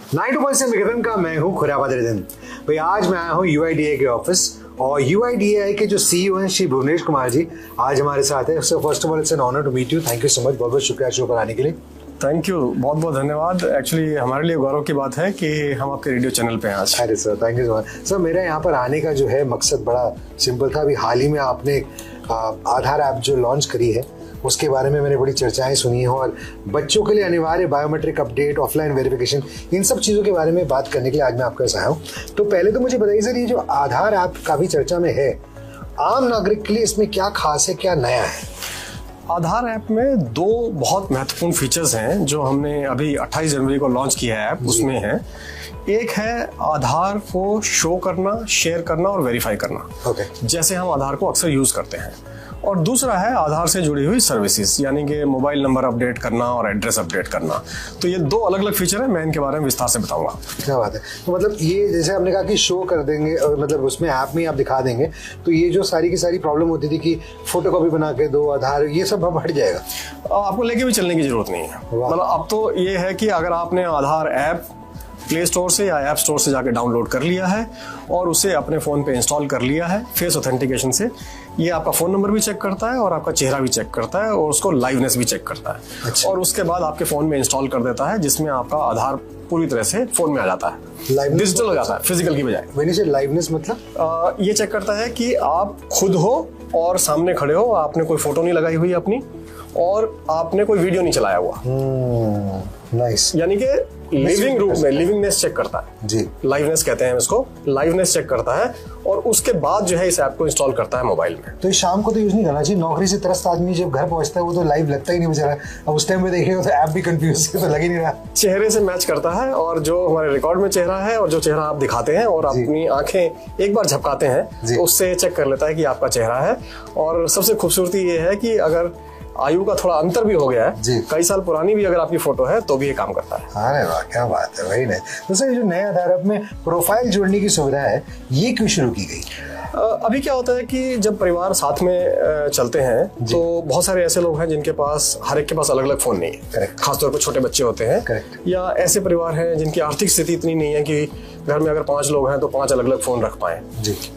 92.7 का मैं हूँ खुराबाद रिदन। भाई आज मैं आया हूँ यूआईडीएआई के ऑफिस और यूआईडीएआई के जो सीईओ हैं श्री भुवनेश कुमार जी आज हमारे साथ है। So first of all it's an honour to meet you. Thank you so much, बहुत बहुत शुक्रिया शो पर आने के लिए। थैंक यू, बहुत बहुत धन्यवाद। एक्चुअली हमारे लिए गौरव की बात है कि हम आपके रेडियो चैनल पे हैं आज। अरे sir thank you so much. Sir मेरा यहाँ पर आने का जो है मकसद बड़ा सिंपल था। अभी हाल ही में आपने आधार ऐप जो लॉन्च करी है उसके बारे में मैंने बड़ी चर्चाएं सुनी हैं और बच्चों के लिए अनिवार्य बायोमेट्रिक अपडेट, ऑफलाइन वेरिफिकेशन, इन सब चीज़ों के बारे में बात करने के लिए आज मैं आपके पास आया हूँ। तो पहले तो मुझे बताइए सर, ये जो आधार ऐप काफ़ी चर्चा में है, आम नागरिक के लिए इसमें क्या खास है, क्या नया है? आधार ऐप में दो बहुत महत्वपूर्ण फीचर्स हैं जो हमने अभी 28 जनवरी को लॉन्च किया है ऐप। उसमें है, एक है आधार को शो करना, शेयर करना और वेरीफाई करना। जैसे हम आधार को अक्सर यूज करते हैं। और दूसरा है आधार से जुड़ी हुई सर्विसेज, यानी कि मोबाइल नंबर अपडेट करना और एड्रेस अपडेट करना। तो ये दो अलग अलग फीचर है, मैं इनके बारे में विस्तार से बताऊंगा। क्या बात है। तो मतलब ये जैसे आपने कहा कि शो कर देंगे, मतलब उसमें ऐप में आप दिखा देंगे, तो ये जो सारी की सारी प्रॉब्लम होती थी कि फोटोकॉपी बना के दो आधार, ये सब अब हट जाएगा। आपको लेके भी चलने की जरूरत नहीं है। मतलब अब तो ये है कि अगर आपने आधार ऐप प्ले स्टोर से या ऐप स्टोर से जाके डाउनलोड कर लिया है और उसे अपने फ़ोन पे इंस्टॉल कर लिया है फेस ऑथेंटिकेशन से, ये आपका फ़ोन नंबर भी चेक करता है और आपका चेहरा भी चेक करता है और उसको लाइवनेस भी चेक करता है। अच्छा। और उसके बाद आपके फ़ोन में इंस्टॉल कर देता है, जिसमें आपका आधार पूरी तरह से फ़ोन में आ जाता है, डिजिटल हो जाता है, फिजिकल की बजाय। लाइवनेस मतलब ये चेक करता है कि आप खुद हो और सामने खड़े हो, आपने कोई फोटो नहीं लगाई हुई अपनी और आपने कोई वीडियो नहीं चलाया हुआ। नाइस। यानी कि लिविंग रूप में लिविंगनेस चेक करता है जी, लाइवनेस कहते हैं इसको, लाइवनेस चेक करता है और उसके बाद जो है इस ऐप को इंस्टॉल करता है मोबाइल में। तो शाम को तो यूज नहीं करना चाहिए। नौकरी से त्रस्त आदमी जब घर पहुंचता है वो तो लाइव लगता ही नहीं बेचारा। अब उस टाइम पे देखेगा तो ऐप भी कंफ्यूज तो लग ही नहीं रहा। चेहरे से मैच करता है और जो हमारे रिकॉर्ड में चेहरा है और जो चेहरा आप दिखाते हैं और अपनी आंखें एक बार झपकाते हैं तो उससे चेक कर लेता है कि आपका चेहरा है। और सबसे खूबसूरती ये है कि अगर आयु का थोड़ा अंतर भी हो गया है, कई साल पुरानी भी अगर आपकी फोटो है तो भी ये काम करता है। अरे वाह, क्या बात है, वही नहीं। तो सर, जो नया आधार ऐप में प्रोफाइल जोड़ने की सुविधा है, ये क्यों शुरू की गई? अभी क्या होता है कि जब परिवार साथ में चलते हैं तो बहुत सारे ऐसे लोग हैं जिनके पास हर एक के पास अलग अलग फोन नहीं है। खासतौर पर छोटे बच्चे होते हैं या ऐसे परिवार हैं जिनकी आर्थिक स्थिति इतनी नहीं है कि घर में अगर 5 लोग हैं तो 5 अलग अलग फोन रख पाए।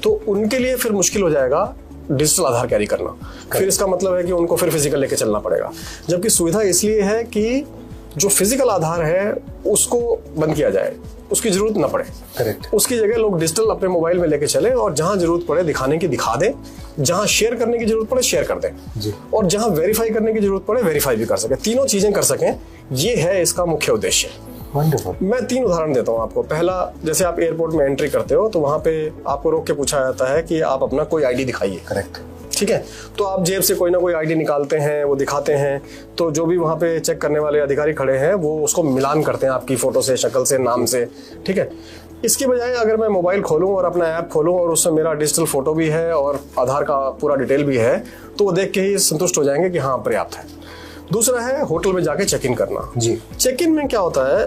तो उनके लिए फिर मुश्किल हो जाएगा डिजिटल आधार कैरी करना। फिर इसका मतलब है कि उनको फिर फिजिकल लेके चलना पड़ेगा, जबकि सुविधा इसलिए है कि जो फिजिकल आधार है उसको बंद किया जाए, उसकी जरूरत ना पड़े। उसकी जगह लोग डिजिटल अपने मोबाइल में लेके चले और जहां जरूरत पड़े दिखाने की दिखा दें, जहां शेयर करने की जरूरत पड़े शेयर कर दें और जहां वेरीफाई करने की जरूरत पड़े वेरीफाई भी कर सके। तीनों चीजें कर सकें, ये है इसका मुख्य उद्देश्य। मैं 3 उदाहरण देता हूँ आपको। पहला, जैसे आप एयरपोर्ट में एंट्री करते हो तो वहां पे आपको रोक के पूछा जाता है कि आप अपना कोई आईडी दिखाइए। ठीक है, तो आप जेब से कोई ना कोई आईडी निकालते हैं, वो दिखाते हैं, तो जो भी वहां पे चेक करने वाले अधिकारी खड़े हैं वो उसको मिलान करते हैं आपकी फोटो से, शक्ल से, नाम से। ठीक है, इसकी बजाय अगर मैं मोबाइल खोलूं और अपना ऐप खोलूं और उसमें मेरा डिजिटल फोटो भी है और आधार का पूरा डिटेल भी है तो वो देख के ही संतुष्ट हो जाएंगे कि हाँ पर्याप्त है। दूसरा है होटल में जाके चेक इन करना। चेक इन में क्या होता है,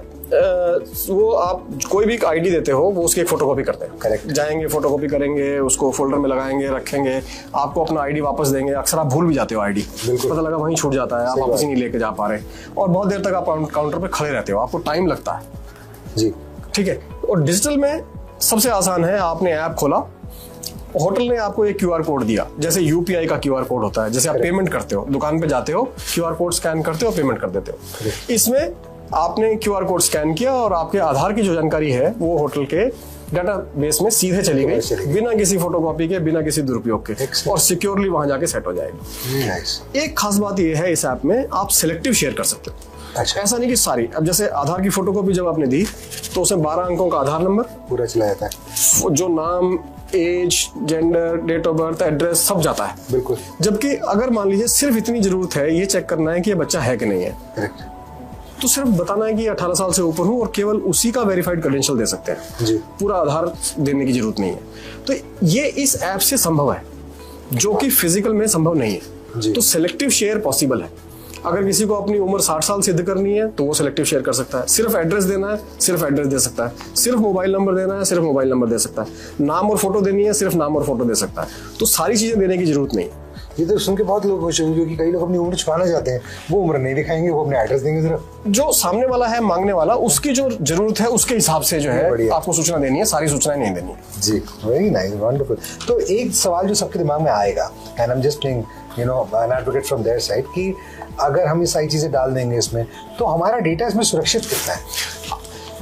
वो आप कोई भी आईडी देते हो वो उसकी एक फोटोकॉपी करते हैं। जाएंगे, फोटोकॉपी करेंगे, उसको फोल्डर में लगाएंगे, रखेंगे, आपको अपना आईडी वापस देंगे। अक्सर आप भूल भी जाते हो आईडी, पता लगा वहीं छूट जाता है, आप वापस ही नहीं लेके जा पा रहे और बहुत देर तक आप काउंटर पे खड़े रहते हो, आपको टाइम लगता है। ठीक है, और डिजिटल में सबसे आसान है, आपने ऐप खोला, होटल ने आपको एक क्यूआर कोड दिया, जैसे यूपीआई का क्यूआर कोड होता है, जैसे आप पेमेंट करते हो, दुकान पे जाते हो, क्यूआर कोड स्कैन करते हो, पेमेंट कर देते हो। इसमें आपने क्यूआर कोड स्कैन किया और आपके आधार की जो जानकारी है वो होटल के डाटाबेस में सीधे चली गई, बिना किसी फोटोकॉपी के, बिना किसी दुरुपयोग के, और सिक्योरली वहां जाके सेट हो जाएगी। एक खास बात यह है इस ऐप में, आप सिलेक्टिव शेयर कर सकते हो। ऐसा नहीं कि सारी। अब जैसे आधार की फोटोकॉपी जब आपने दी तो उसमें 12 अंकों का आधार नंबर पूरा चला जाता है, जो नाम, age, gender, date of birth, address सब जाता है। बिल्कुल। जबकि अगर मान लीजिए सिर्फ इतनी जरूरत है ये चेक करना है कि ये बच्चा है कि नहीं है, तो सिर्फ बताना है कि 18 साल से ऊपर हूं और केवल उसी का वेरीफाइड क्रेडेंशियल दे सकते हैं। पूरा आधार देने की जरूरत नहीं है। तो ये इस ऐप से संभव है, जो कि फिजिकल में संभव नहीं है। तो सिलेक्टिव शेयर पॉसिबल है। अगर किसी को अपनी उम्र 60 साल सिद्ध करनी है तो वो सिलेक्टिव शेयर कर सकता है। सिर्फ एड्रेस देना है, सिर्फ एड्रेस दे सकता है। सिर्फ मोबाइल नंबर देना है, सिर्फ मोबाइल नंबर दे सकता है। नाम और फोटो देनी है, सिर्फ नाम और फोटो दे सकता है। तो सारी चीजें देने की जरूरत नहीं। ये तो सुन के बहुत लोग खुश होंगे, क्योंकि कई लोग अपनी उम्र छुपाना चाहते हैं, वो उम्र नहीं दिखाएंगे, वो अपने एड्रेस देंगे सिर्फ। जो सामने वाला है मांगने वाला, उसकी जो जरूरत है उसके हिसाब से जो है आपको सूचना देनी है, सारी सूचनाएं नहीं देनी है। जी, वेरी नाइस, वंडरफुल। तो एक सवाल जो सबके दिमाग में आएगा, and I am just playing you know an advocate from their side, कि अगर हम ये सारी चीजें डाल देंगे इसमें, तो हमारा डेटा इसमें सुरक्षित कितना है?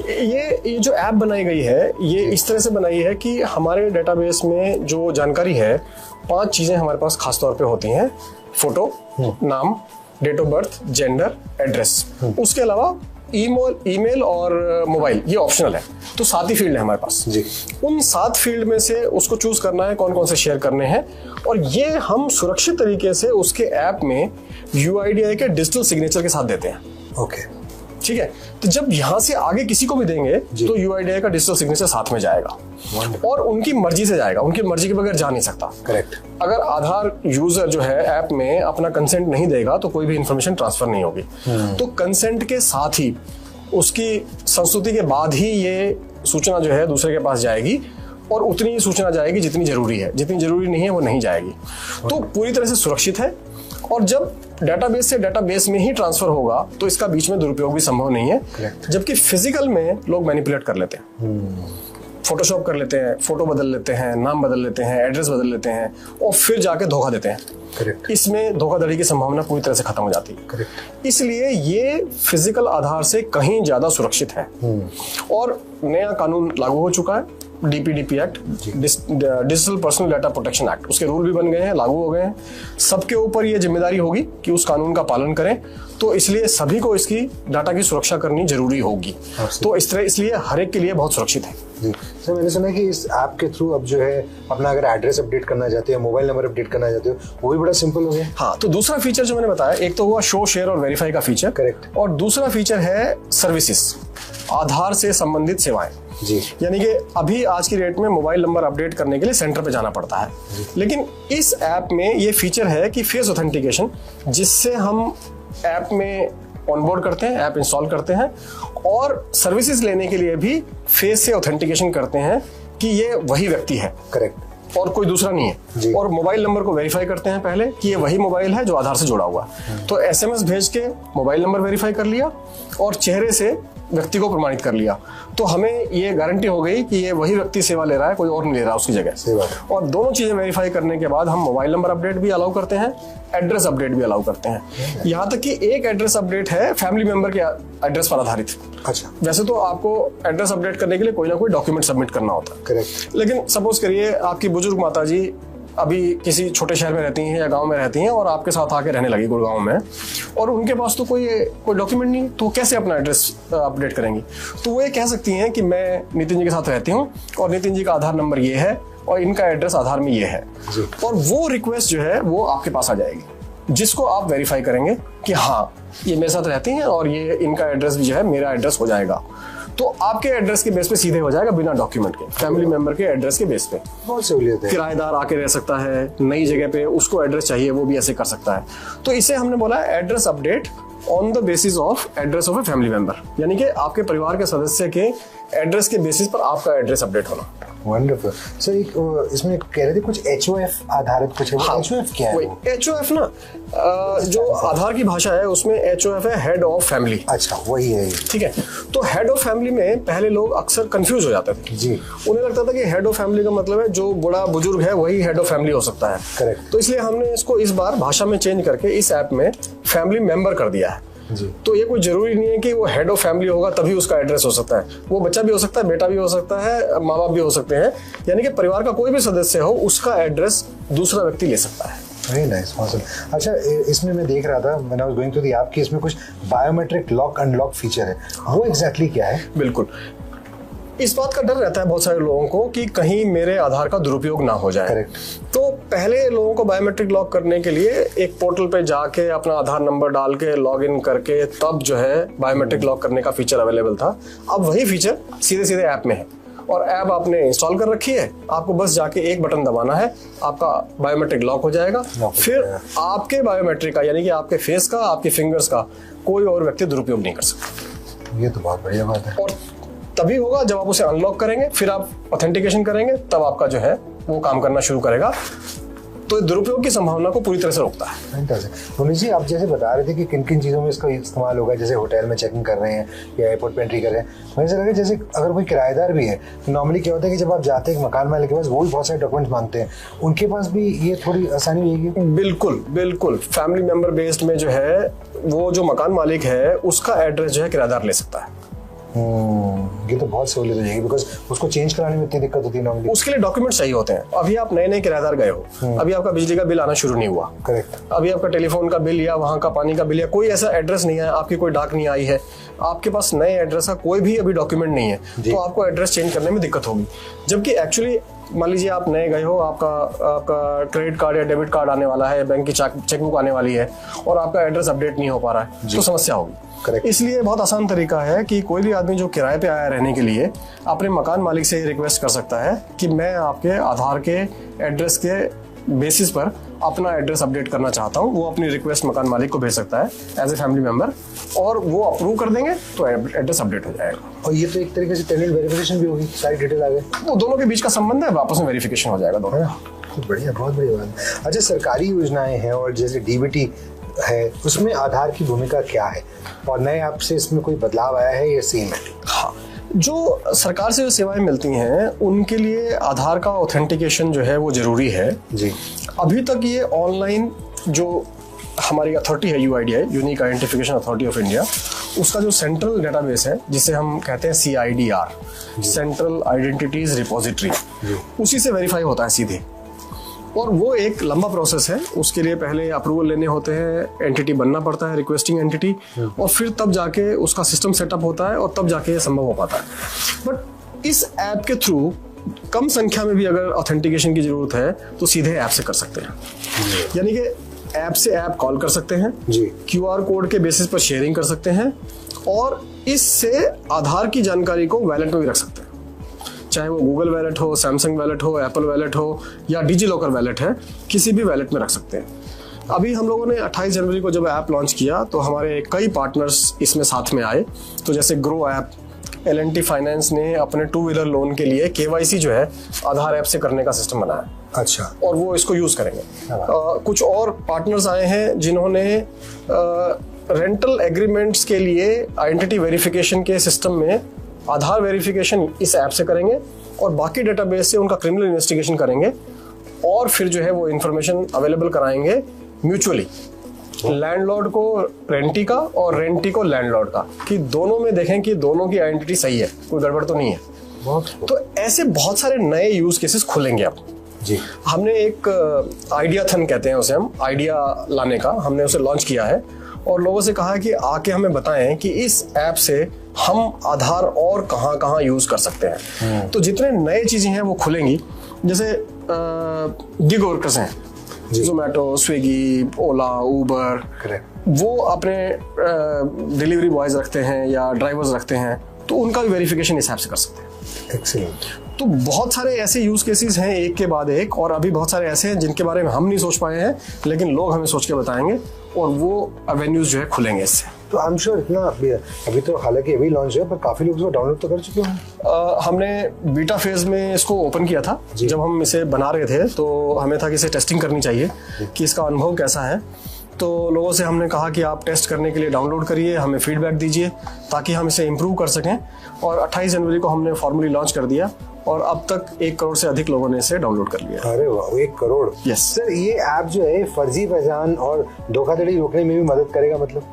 ये जो ऐप बनाई गई है, ये इस तरह से बनाई है कि हमारे डेटाबेस में जो जानकारी है, 5 चीजें हमारे पास खास तौर पे होती हैं। फोटो, नाम, date of birth, gender, address. उसके अलावा ईमेल और मोबाइल ये ऑप्शनल है। तो 7 ही फील्ड है हमारे पास जी। उन 7 फील्ड में से उसको चूज करना है कौन कौन से शेयर करने हैं, और ये हम सुरक्षित तरीके से उसके ऐप में UIDAI के डिजिटल सिग्नेचर के साथ देते हैं। ओके, ठीक है। तो जब यहां से आगे किसी को भी देंगे तो UIDAI का डिजिटल सिग्नेचर साथ में जाएगा, और उनकी मर्जी से जाएगा, उनकी मर्जी के बगैर जा नहीं सकता। करेक्ट। अगर आधार यूजर जो है ऐप में अपना कंसेंट नहीं देगा तो कोई भी इंफॉर्मेशन ट्रांसफर नहीं होगी। तो कंसेंट के साथ ही, उसकी संस्तुति के बाद ही ये सूचना जो है दूसरे के पास जाएगी, और उतनी ही सूचना जाएगी जितनी जरूरी है, जितनी जरूरी नहीं है वो नहीं जाएगी। तो पूरी तरह से सुरक्षित है। और जब डेटाबेस से डेटाबेस में ही ट्रांसफर होगा तो इसका बीच में दुरुपयोग भी संभव नहीं है। जबकि फिजिकल में लोग मैनिपुलेट कर लेते हैं, फोटोशॉप कर लेते हैं, फोटो बदल लेते हैं, नाम बदल लेते हैं, एड्रेस बदल लेते हैं, और फिर जाके धोखा देते हैं। करेक्ट। इसमें धोखाधड़ी की संभावना पूरी तरह से खत्म हो जाती है। करेक्ट। इसलिए ये फिजिकल आधार से कहीं ज्यादा सुरक्षित है। और नया कानून लागू हो चुका है, DPDP act, digital personal data protection act, उसके रूल भी बन गए हैं, लागू हो गए हैं। सबके ऊपर ये जिम्मेदारी होगी कि उस कानून का पालन करें। तो इसलिए सभी को इसकी डाटा की सुरक्षा करनी जरूरी होगी। तो इसलिए हर एक के लिए बहुत सुरक्षित है। जी सर, मैंने सुना है कि इस ऐप के थ्रू अब जो है अपना अगर एड्रेस अपडेट करना चाहते हो, मोबाइल नंबर अपडेट करना चाहते हो, वो भी बड़ा सिंपल हो गया। हाँ, तो दूसरा फीचर जो मैंने बताया, एक तो हुआ शो, शेयर और वेरीफाई का फीचर। करेक्ट। और दूसरा फीचर है सर्विसेज, आधार से संबंधित सेवाएं। जी। यानी कि अभी आज की डेट में मोबाइल नंबर अपडेट करने के लिए सेंटर पे जाना पड़ता है, लेकिन इस ऐप में ये फीचर है कि फेस ऑथेंटिकेशन, जिससे हम ऐप में ऑनबोर्ड करते हैं, ऐप इंस्टॉल करते हैं, और सर्विसेज लेने के लिए भी फेस से ऑथेंटिकेशन करते हैं कि ये वही व्यक्ति है। करेक्ट। और कोई दूसरा नहीं है। और मोबाइल नंबर को वेरीफाई करते हैं पहले कि ये वही मोबाइल है जो आधार से जुड़ा हुआ है। तो SMS भेज के मोबाइल नंबर वेरीफाई कर लिया और चेहरे से व्यक्ति को प्रमाणित कर लिया, तो हमें ये गारंटी हो गई कि ये वही व्यक्ति सेवा ले रहा है, कोई और नहीं ले रहा उसकी जगह। और दोनों चीजें वेरीफाई करने के बाद हम मोबाइल नंबर अपडेट भी अलाउ करते हैं, एड्रेस अपडेट भी अलाउ करते हैं। यहाँ तक कि एक एड्रेस अपडेट है फैमिली मेंबर के एड्रेस पर आधारित। अच्छा। वैसे तो आपको एड्रेस अपडेट करने के लिए कोई ना कोई डॉक्यूमेंट सबमिट करना होता है। करेक्ट। लेकिन सपोज करिए आपकी बुजुर्ग माता जी अभी किसी छोटे शहर में रहती हैं या गांव में रहती हैं और आपके साथ आके रहने लगी गुड़गांव में, और उनके पास तो कोई डॉक्यूमेंट नहीं, तो कैसे अपना एड्रेस अपडेट करेंगी? तो वो ये कह सकती हैं कि मैं नितिन जी के साथ रहती हूँ और नितिन जी का आधार नंबर ये है और इनका एड्रेस आधार में ये है, और वो रिक्वेस्ट जो है वो आपके पास आ जाएगी, जिसको आप वेरीफाई करेंगे कि हाँ ये मेरे साथ रहती हैं और ये इनका एड्रेस भी जो है मेरा एड्रेस हो जाएगा। तो आपके एड्रेस के बेस पे सीधे हो जाएगा, बिना डॉक्यूमेंट के, फैमिली मेंबर के एड्रेस के बेस पे। बहुत सहूलियत है। किराएदार आके रह सकता है नई जगह पे, उसको एड्रेस चाहिए, वो भी ऐसे कर सकता है। तो इसे हमने बोला address update on the basis of address of a family member, यानी कि आपके परिवार के सदस्य के एड्रेस के बेसिस पर आपका एड्रेस अपडेट होना। Wonderful sir. एक इसमें कह रहे थे कुछ HOF आधारित कुछ है। हाँ, HOF क्या है? HOF ना जो आधार की भाषा है उसमें HOF है हेड ऑफ फैमिली। अच्छा, वही है। ठीक है। तो हेड ऑफ फैमिली में पहले लोग अक्सर कंफ्यूज हो जाते थे जी। उन्हें लगता था कि हेड ऑफ फैमिली का मतलब है जो बड़ा बुजुर्ग है वही हेड ऑफ फैमिली हो सकता है। करेक्ट। तो इसलिए हमने इसको इस बार भाषा में चेंज करके इस ऐप में फैमिली मेंबर कर दिया है। जी। तो ये कोई जरूरी नहीं है कि वो हेड ऑफ फैमिली होगा तभी उसका एड्रेस हो सकता है, वो बच्चा भी हो सकता है, बेटा भी हो सकता है, माँ बाप भी हो सकते हैं, यानी कि परिवार का कोई भी सदस्य हो उसका एड्रेस दूसरा व्यक्ति ले सकता है। Very nice, awesome. अच्छा, इसमें मैं देख रहा था when I was going to the app कि इसमें कुछ बायोमेट्रिक लॉक अनलॉक फीचर है, वो एग्जैक्टली क्या है? बिल्कुल, इस बात का डर रहता है बहुत सारे लोगों को कि कहीं मेरे आधार का दुरुपयोग ना हो जाए। करेक्ट। तो पहले लोगों को बायोमेट्रिक लॉक करने के लिए एक पोर्टल पे जाके अपना आधार नंबर डाल के लॉग इन करके तब जो है बायोमेट्रिक लॉक करने का फीचर अवेलेबल था। अब वही फीचर सीधे सीधे ऐप में है और ऐप आपने इंस्टॉल कर रखी है, आपको बस जाके एक बटन दबाना है, आपका बायोमेट्रिक लॉक हो जाएगा। फिर आपके बायोमेट्रिक का यानी कि आपके फेस का, आपके फिंगर्स का कोई और व्यक्ति दुरुपयोग नहीं कर सकता। ये तो बहुत बढ़िया बात है। और तभी होगा जब आप उसे अनलॉक करेंगे, फिर आप ऑथेंटिकेशन करेंगे, तब आपका जो है वो काम करना शुरू करेगा। तो दुरुपयोग की संभावना को पूरी तरह से रोकता है। पुनीत जी, आप जैसे बता रहे थे कि किन किन चीज़ों में इसका इस्तेमाल होगा, जैसे होटल में चेकिंग कर रहे हैं या एयरपोर्ट पे एंट्री कर रहे हैं, मुझे ऐसा लगा जैसे अगर कोई किराएदार भी है तो नॉर्मली क्या होता है कि जब आप जाते हैं मकान मालिक के पास, वो भी बहुत सारे डॉक्यूमेंट्स मांगते हैं, उनके पास भी ये थोड़ी आसानी होगी? बिल्कुल बिल्कुल, फैमिली मेंबर बेस्ड में जो है वो जो मकान मालिक है उसका एड्रेस जो है किराएदार ले सकता है। ये तो बहुत सहूलियत हो जाएगी, बिकॉज उसको चेंज कराने में इतनी दिक्कत होती है नॉर्मली। उसके लिए डॉक्यूमेंट चाहिए होते हैं। अभी आप नए नए किराएदार गए हो, अभी आपका बिजली का बिल आना शुरू नहीं हुआ, करेक्ट, अभी आपका टेलीफोन का बिल या वहां का पानी का बिल या कोई ऐसा एड्रेस नहीं है, आपकी कोई डाक नहीं आई है, आपके पास नए एड्रेस का कोई भी अभी डॉक्यूमेंट नहीं है, तो आपको एड्रेस चेंज करने में दिक्कत होगी। जबकि एक्चुअली मान लीजिए आप नए गए हो, आपका क्रेडिट कार्ड या डेबिट कार्ड आने वाला है, बैंक की चेकबुक आने वाली है और आपका एड्रेस अपडेट नहीं हो पा रहा है, तो समस्या होगी। Correct. इसलिए बहुत आसान तरीका है कि कोई भी आदमी जो किराए पे आया रहने के लिए अपने मकान मालिक से रिक्वेस्ट कर सकता है कि मैं आपके आधार के एड्रेस के बेसिस पर अपना एड्रेस अपडेट करना चाहता हूँ। वो अपनी रिक्वेस्ट मकान मालिक को भेज सकता है एज ए फैमिली मेंबर, और वो अप्रूव कर देंगे तो एड्रेस अपडेट हो जाएगा। और ये तो एक तरीके से टेनेंट वेरिफिकेशन भी होगी, सारी डिटेल आ गई, वो दोनों के बीच का संबंध है, आपस में वेरिफिकेशन हो जाएगा दोनों। बढ़िया, बहुत बढ़िया बात। अच्छा, सरकारी योजनाएं हैं और जैसे डीबीटी है, उसमें आधार की भूमिका क्या है और नए ऐप से इसमें कोई बदलाव आया है या सेम है? हाँ, जो सरकार से जो सेवाएं मिलती हैं उनके लिए आधार का ऑथेंटिकेशन जो है वो जरूरी है जी। अभी तक ये ऑनलाइन जो हमारी अथॉरिटी है UIDAI, unique identification authority of India, उसका जो सेंट्रल डेटाबेस है जिसे हम कहते हैं CIDR, सेंट्रल आइडेंटिटीज रिपोजिटरी, उसी से वेरीफाई होता है सीधे। और वो एक लंबा प्रोसेस है, उसके लिए पहले अप्रूवल लेने होते हैं, एंटिटी बनना पड़ता है, रिक्वेस्टिंग एंटिटी, और फिर तब जाके उसका सिस्टम सेटअप होता है और तब जाके ये संभव हो पाता है। बट इस ऐप के थ्रू कम संख्या में भी अगर ऑथेंटिकेशन की जरूरत है तो सीधे ऐप से कर सकते हैं, यानी कि ऐप से ऐप कॉल कर सकते हैं जी, QR कोड के बेसिस पर शेयरिंग कर सकते हैं और इससे आधार की जानकारी को वैलेट में भी रख सकते हैं, चाहे वो गूगल वैलेट हो, सैमसंग वैलेट हो, एप्पल वैलेट हो या डिजी लॉकर वैलेट है, किसी भी वैलेट में रख सकते हैं। अभी हम लोगों ने 28 जनवरी को जब ऐप लॉन्च किया तो हमारे कई पार्टनर्स इसमें साथ में आए। तो जैसे ग्रो ऐप, L&T फाइनेंस ने अपने 2 व्हीलर लोन के लिए KYC जो है आधार ऐप से करने का सिस्टम बनाया। अच्छा। और वो इसको यूज करेंगे। कुछ और पार्टनर्स आए हैं जिन्होंने रेंटल एग्रीमेंट्स के लिए आइडेंटिटी वेरिफिकेशन के सिस्टम में आधार वेरिफिकेशन इस ऐप से करेंगे और बाकी डेटाबेस से उनका क्रिमिनल इन्वेस्टिगेशन करेंगे और फिर जो है वो इंफॉर्मेशन अवेलेबल कराएंगे म्यूचुअली, लैंडलॉर्ड को रेंटी का और रेंटी को लैंडलॉर्ड का, कि दोनों में देखें कि दोनों की आइडेंटिटी सही है, कोई गड़बड़ तो नहीं है। तो ऐसे बहुत सारे नए यूज केसेस खुलेंगे अब जी। हमने एक आइडिया थन कहते हैं उसे, हम आइडिया लाने का हमने उसे लॉन्च किया है और लोगों से कहा है कि आके हमें बताएं कि इस ऐप से हम आधार और कहाँ कहाँ यूज कर सकते हैं। तो जितने नए चीजें हैं वो खुलेंगी, जैसे गिग वर्कर्स हैं, जोमेटो, स्विगी, ओला, उबर, वो अपने डिलीवरी बॉयज रखते हैं या ड्राइवर्स रखते हैं, तो उनका भी वेरिफिकेशन इस ऐप से कर सकते हैं। एक्सीलेंट। तो बहुत सारे ऐसे यूज केसेस हैं एक के बाद एक, और अभी बहुत सारे ऐसे हैं जिनके बारे में हम नहीं सोच पाए हैं, लेकिन लोग हमें सोच के बताएंगे और वो एवेन्यूज जो है खुलेंगे इससे। तो आई एम श्योर इतना अभी तो हालांकि अभी लॉन्च है पर काफी लोग इसको डाउनलोड तो कर चुके हैं। हमने बीटा फेज में इसको ओपन किया था। जब हम इसे बना रहे थे तो हमें था कि इसे टेस्टिंग करनी चाहिए कि इसका अनुभव कैसा है। तो लोगों से हमने कहा कि आप टेस्ट करने के लिए डाउनलोड करिए, हमें फीडबैक दीजिए ताकि हम इसे इम्प्रूव कर सकें, और 28 जनवरी को हमने फॉर्मली लॉन्च कर दिया और अब तक 1 करोड़ से अधिक लोगों ने इसे डाउनलोड कर लिया। अरे वाह, 1 करोड़। यस सर, ये ऐप जो है फर्जी पहचान और धोखाधड़ी रोकने में भी मदद करेगा, मतलब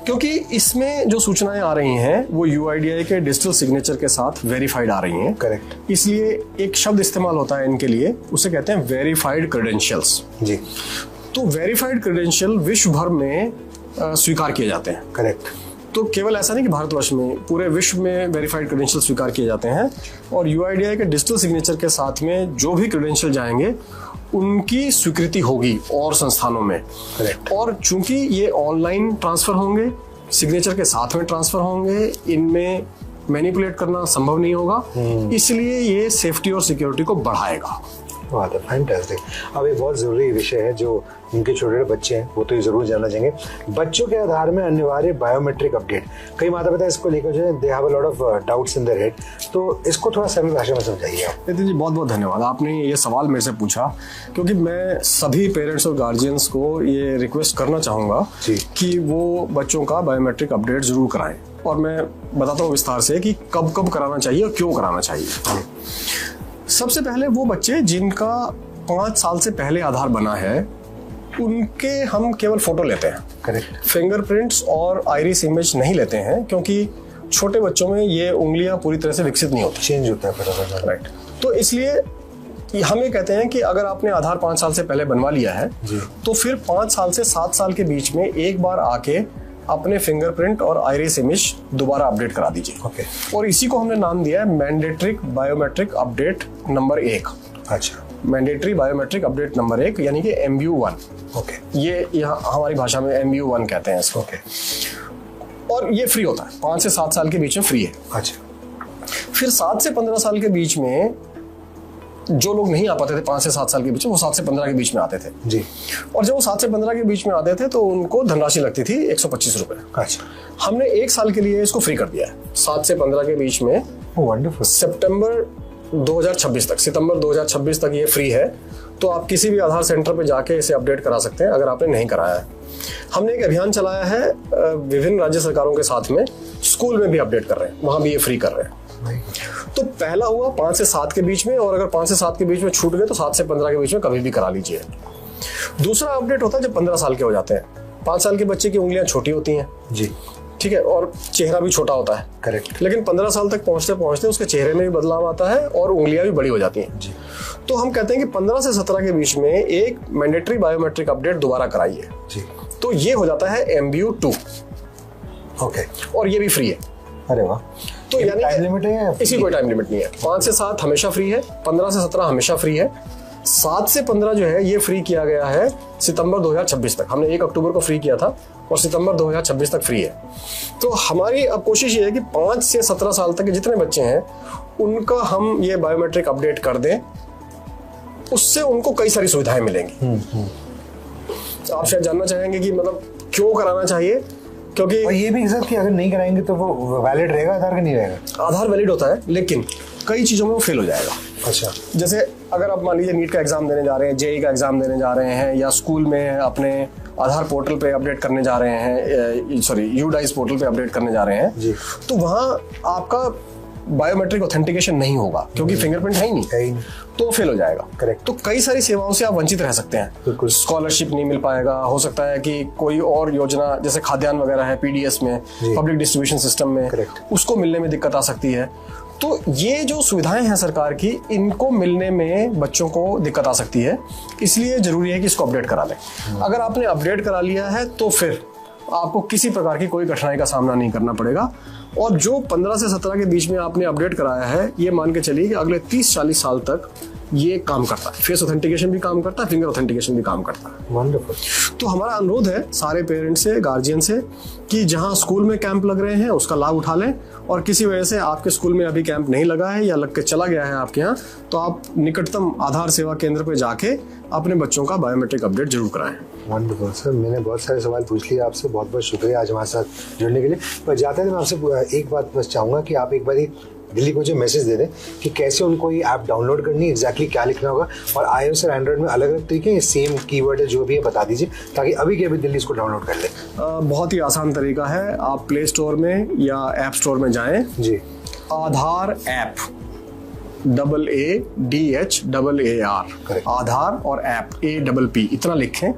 क्योंकि इसमें जो सूचनाएं आ रही हैं वो UIDAI के डिजिटल सिग्नेचर के साथ वेरीफाइड आ रही हैं। करेक्ट। इसलिए एक शब्द इस्तेमाल होता है इनके लिए, उसे कहते हैं वेरीफाइड क्रेडेंशियल्स जी। तो वेरीफाइड क्रेडेंशियल विश्व भर में स्वीकार किए जाते हैं। करेक्ट। तो केवल ऐसा नहीं कि भारतवर्ष में, पूरे विश्व में वेरीफाइड क्रेडेंशियल स्वीकार किए जाते हैं और UIDAI के डिजिटल सिग्नेचर के साथ में जो भी क्रेडेंशियल जाएंगे उनकी स्वीकृति होगी और संस्थानों में। करेक्ट। और चूंकि ये ऑनलाइन ट्रांसफर होंगे, सिग्नेचर के साथ में ट्रांसफर होंगे, इनमें मैनिपुलेट करना संभव नहीं होगा, इसलिए ये सेफ्टी और सिक्योरिटी को बढ़ाएगा। बात है, फैंटास्टिक। अब एक बहुत ज़रूरी विषय है जो उनके छोटे छोटे बच्चे हैं वो तो ये ज़रूर जानना चाहेंगे, बच्चों के आधार में अनिवार्य बायोमेट्रिक अपडेट। कई माता पिता इसको लेकर जो है they have a lot of doubts in their head, तो इसको थोड़ा सरल भाषा में समझाइए आप। नितिन जी बहुत बहुत धन्यवाद, आपने ये सवाल मेरे से पूछा, क्योंकि मैं सभी पेरेंट्स और गार्जियंस को ये रिक्वेस्ट करना चाहूँगा कि वो बच्चों का बायोमेट्रिक अपडेट ज़रूर कराएं। और मैं बताता हूँ विस्तार से कि कब कब कराना चाहिए और क्यों कराना चाहिए। सबसे पहले वो बच्चे जिनका 5 साल से पहले आधार बना है उनके हम केवल फोटो लेते हैं, करेक्ट, फिंगरप्रिंट्स और आइरिस इमेज नहीं लेते हैं, क्योंकि छोटे बच्चों में ये उंगलियां पूरी तरह से विकसित नहीं होती, चेंज होता है, राइट। तो इसलिए हम ये कहते हैं कि अगर आपने आधार 5 साल से पहले बनवा लिया है तो फिर 5 साल से 7 साल के बीच में एक बार आके अपने फिंगरप्रिंट और आइरिस इमेज दोबारा अपडेट करा दीजिए। और इसी को हमने नाम दिया है मैंडेटरी बायोमेट्रिक अपडेट नंबर 1। अच्छा, मैंडेटरी बायोमेट्रिक अपडेट नंबर 1 यानी कि MBU1। ये यहाँ हमारी भाषा में MBU1 कहते हैं इसको। और ये फ्री होता है, 5 से 7 साल के बीच में फ्री है। अच्छा, फिर 7 से 15 साल के बीच में जो लोग नहीं आ पाते थे 5 से 7 साल के बीच में, वो 7 से 15 के बीच में आते थे जी। और जब वो 7 से 15 के बीच में आते थे तो उनको धनराशि लगती थी 125 रुपए। अच्छा, हमने 1 साल के लिए इसको फ्री कर दिया है 7 से 15 के बीच में। वंडरफुल। सितंबर 2026 तक ये फ्री है, तो आप किसी भी आधार सेंटर पे जाके इसे अपडेट करा सकते हैं अगर आपने नहीं कराया है। हमने एक अभियान चलाया है विभिन्न राज्य सरकारों के साथ में, स्कूल में भी अपडेट कर रहे हैं, वहां भी ये फ्री कर रहे हैं। तो पहला हुआ 5 से 7 के बीच में, और अगर 5 से 7 के बीच में छूट गए तो 7 से 15 के बीच में कभी भी करा लीजिए। दूसरा अपडेट होता है जब 15 साल के हो जाते हैं। 5 साल के बच्चे की उंगलियां छोटी होती हैं जी, ठीक है, और चेहरा भी छोटा होता है, करेक्ट। लेकिन 15 साल तक पहुंचते पहुंचते उसके चेहरे में भी बदलाव आता है और उंगलियां भी बड़ी हो जाती हैं जी। तो हम कहते हैं कि 15 से 17 के बीच में एक मैंडेटरी बायोमेट्रिक अपडेट दोबारा कराइए जी। तो ये हो जाता है MBU2। और ये भी फ्री है। अरे वाह। तो यानी टाइम लिमिट है? इसी कोई टाइम लिमिट नहीं है। 5 से 7 हमेशा फ्री है, 15 से 17 हमेशा फ्री है, 7 से 15 जो है ये फ्री किया गया है सितंबर 2026 तक। हमने 1 अक्टूबर को फ्री किया था और सितंबर 2026 तक फ्री है। तो हमारी अब कोशिश ये है कि 5 से 17 साल तक के जितने बच्चे हैं उनका हम ये बायोमेट्रिक अपडेट कर दें, उससे उनको कई सारी सुविधाएं मिलेंगी। आप शायद जानना चाहेंगे कि मतलब क्यों कराना चाहिए, क्योंकि और ये भी सर कि अगर नहीं कराएंगे तो वो वैलिड रहेगा आधार का, नहीं रहेगा? आधार वैलिड होता है लेकिन कई चीजों में वो फेल हो जाएगा। अच्छा, जैसे अगर आप मान लीजिए नीट का एग्जाम देने जा रहे हैं, JEE का एग्जाम देने जा रहे हैं, या स्कूल में अपने आधार पोर्टल पे अपडेट करने जा रहे हैं, UDISE पोर्टल पे अपडेट करने जा रहे हैं जी, तो वहां आपका बायोमेट्रिक ऑथेंटिकेशन नहीं होगा क्योंकि फिंगरप्रिंट है ही नहीं, तो फेल हो जाएगा। करेक्ट। तो कई सारी सेवाओं से आप वंचित रह सकते हैं। स्कॉलरशिप नहीं मिल पाएगा, हो सकता है कि कोई और योजना जैसे खाद्यान्न वगैरह है PDS में, पब्लिक डिस्ट्रीब्यूशन सिस्टम में, उसको मिलने में दिक्कत आ सकती है। तो ये जो सुविधाएं हैं सरकार की, इनको मिलने में बच्चों को दिक्कत आ सकती है, इसलिए जरूरी है कि इसको अपडेट करा लें। अगर आपने अपडेट करा लिया है तो फिर आपको किसी प्रकार की कोई कठिनाई का सामना नहीं करना पड़ेगा। और जो 15 से 17 के बीच में आपने अपडेट कराया है, ये मान के चलिए कि अगले 30-40 साल तक ये काम करता है। फेस ऑथेंटिकेशन भी काम करता है, फिंगर ऑथेंटिकेशन भी काम करता है। वंडरफुल। तो हमारा अनुरोध है सारे पेरेंट्स से, गार्जियन से, कि जहां स्कूल में कैंप लग रहे हैं उसका लाभ उठा लें, और किसी वजह से आपके स्कूल में अभी कैंप नहीं लगा है या लग के चला गया है आपके यहाँ, तो आप निकटतम आधार सेवा केंद्र पर जाके अपने बच्चों का बायोमेट्रिक अपडेट जरूर कराएं। वंडरफुल सर, मैंने बहुत सारे सवाल पूछ लिए आपसे, बहुत बहुत शुक्रिया आज हमारे साथ जुड़ने के लिए। पर जाते हैं मैं आपसे एक बात बस चाहूँगा कि आप एक बार दिल्ली को जो मैसेज दे दें कि कैसे उनको ये ऐप डाउनलोड करनी है, एग्जैक्टली क्या लिखना होगा, और iOS और एंड्रॉइड में अलग अलग तरीके हैं, सेम कीवर्ड है जो भी है बता दीजिए ताकि अभी के अभी दिल्ली इसको डाउनलोड कर ले। बहुत ही आसान तरीका है, आप प्ले स्टोर में या ऐप स्टोर में जाएं जी, आधार ऐप AADHAAR, आधार और ऐप APP इतना लिखें,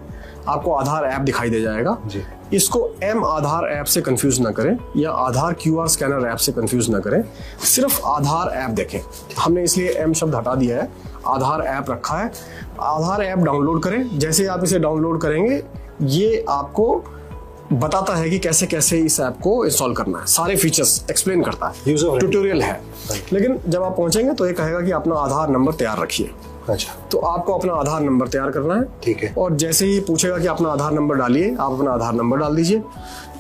आपको आधार ऐप दिखाई दे जाएगा जी। इसको आधार ऐप से कंफ्यूज ना करें या आधार QR स्कैनर ऐप से कंफ्यूज ना करें, सिर्फ आधार ऐप देखें। हमने इसलिए शब्द हटा दिया है, आधार ऐप रखा है। आधार ऐप डाउनलोड करें, जैसे आप इसे डाउनलोड करेंगे ये आपको बताता है कि कैसे कैसे इस ऐप को इंस्टॉल करना है, सारे फीचर्स एक्सप्लेन करता है, ट्यूटोरियल है। लेकिन जब आप पहुंचेंगे तो ये कहेगा कि अपना आधार नंबर तैयार रखिए। अच्छा, तो आपको अपना आधार नंबर तैयार करना है। ठीक है। और जैसे ही पूछेगा कि अपना आधार नंबर डालिए, आप अपना आधार नंबर डाल दीजिए।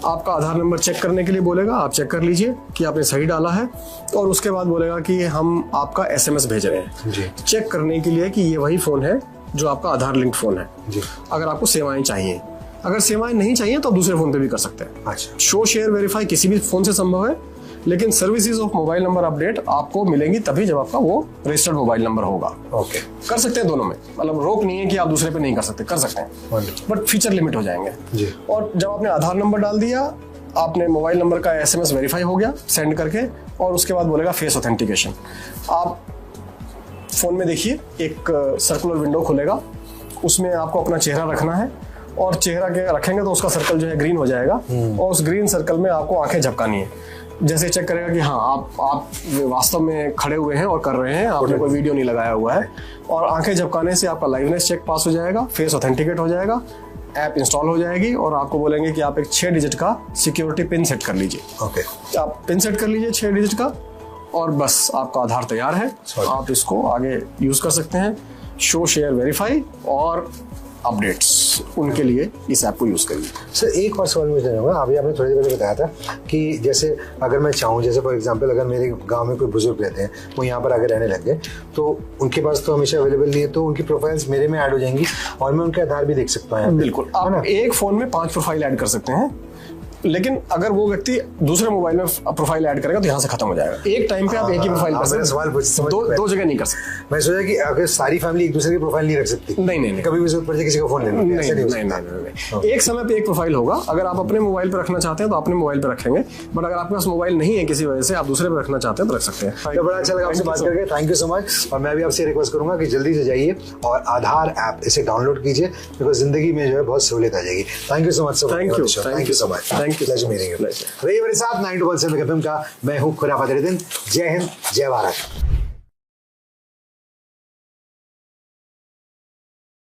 आपका आधार नंबर चेक करने के लिए बोलेगा, आप चेक कर लीजिए कि आपने सही डाला है। और उसके बाद बोलेगा कि हम आपका SMS भेज रहे हैं जी, चेक करने के लिए कि ये वही फ़ोन है जो आपका आधार लिंक्ड फ़ोन है जी। अगर आपको सेवाएं चाहिए। अगर सेवाएं नहीं चाहिए तो आप दूसरे फ़ोन पे भी कर सकते हैं। अच्छा, शो शेयर वेरीफाई किसी भी फ़ोन से संभव है, लेकिन services of mobile number update आपको मिलेंगी तभी जब आपका वो रजिस्टर्ड मोबाइल नंबर होगा। ओके, कर सकते हैं दोनों में, मतलब रोक नहीं है कि आप दूसरे पे नहीं कर सकते, कर सकते हैं, बट फीचर लिमिट हो जाएंगे जी। और जब आपने आधार नंबर डाल दिया, आपने मोबाइल नंबर का SMS वेरीफाई हो गया सेंड करके, और उसके बाद बोलेगा फेस ऑथेंटिकेशन। आप फोन में देखिए एक सर्कुलर विंडो खुलेगा, उसमें आपको अपना चेहरा रखना है और चेहरा के रखेंगे तो उसका सर्कल जो है ग्रीन हो जाएगा और उस ग्रीन सर्कल में आपको आंखें झपकानी है। जैसे चेक करेगा कि हाँ आप वास्तव में खड़े हुए हैं और कर रहे हैं, आपने कोई वीडियो नहीं लगाया हुआ है, और आंखें झपकाने से आपका लाइवनेस चेक पास हो जाएगा, फेस ऑथेंटिकेट हो जाएगा, ऐप इंस्टॉल हो जाएगी और आपको बोलेंगे कि आप एक 6 डिजिट का सिक्योरिटी पिन सेट कर लीजिए। ओके, आप पिन सेट कर लीजिए 6 डिजिट का और बस आपका आधार तैयार है। आप इसको आगे यूज कर सकते हैं। शो शेयर वेरीफाई और अपडेट्स उनके लिए इस ऐप को यूज करिए। सर एक और सवाल मुझे जानूंगा, अभी आपने थोड़ी देर पहले बताया था कि जैसे अगर मैं चाहूँ, जैसे फॉर एग्जांपल अगर मेरे गांव में कोई बुजुर्ग रहते हैं, वो यहाँ पर आकर रहने लग गए, तो उनके पास तो हमेशा अवेलेबल नहीं है, तो उनकी प्रोफाइल्स मेरे में ऐड हो जाएंगी और मैं उनके आधार भी देख सकता हूँ। बिल्कुल, आप एक फोन में 5 प्रोफाइल ऐड कर सकते हैं, लेकिन अगर वो व्यक्ति दूसरे मोबाइल में प्रोफाइल ऐड करेगा तो यहाँ से खत्म हो जाएगा। एक टाइम पे आप एक ही प्रोफाइल कर सकते हैं, दो जगह नहीं कर सकते। मैं सोचा कि अगर सारी फैमिली एक दूसरे की प्रोफाइल नहीं रख सकती। नहीं, कभी भी जरूरत पड़ जाए किसी का फोन लेना, नहीं। एक समय पे एक प्रोफाइल होगा। अगर आप अपने मोबाइल पे रखना चाहते हैं तो अपने मोबाइल पे रखेंगे, बट अगर आपके पास मोबाइल नहीं है किसी वजह से, आप दूसरे पे रखना चाहते हैं तो रख सकते हैं। तो बड़ा अच्छा लगा आपसे बात करके, थैंक यू सो मच। और मैं भी आपसे रिक्वेस्ट करूंगा कि जल्दी से जाइए और आधार ऐप इसे डाउनलोड कीजिए, बिकॉज जिंदगी में जो है बहुत सहूलियत आ जाएगी। Thank you so much. Thank you so much. Thank you meeting you. रही मेरे साथ 9 to 1 का मैं हूँ खुराफत रिदिन। जय हिंद, जय भारत।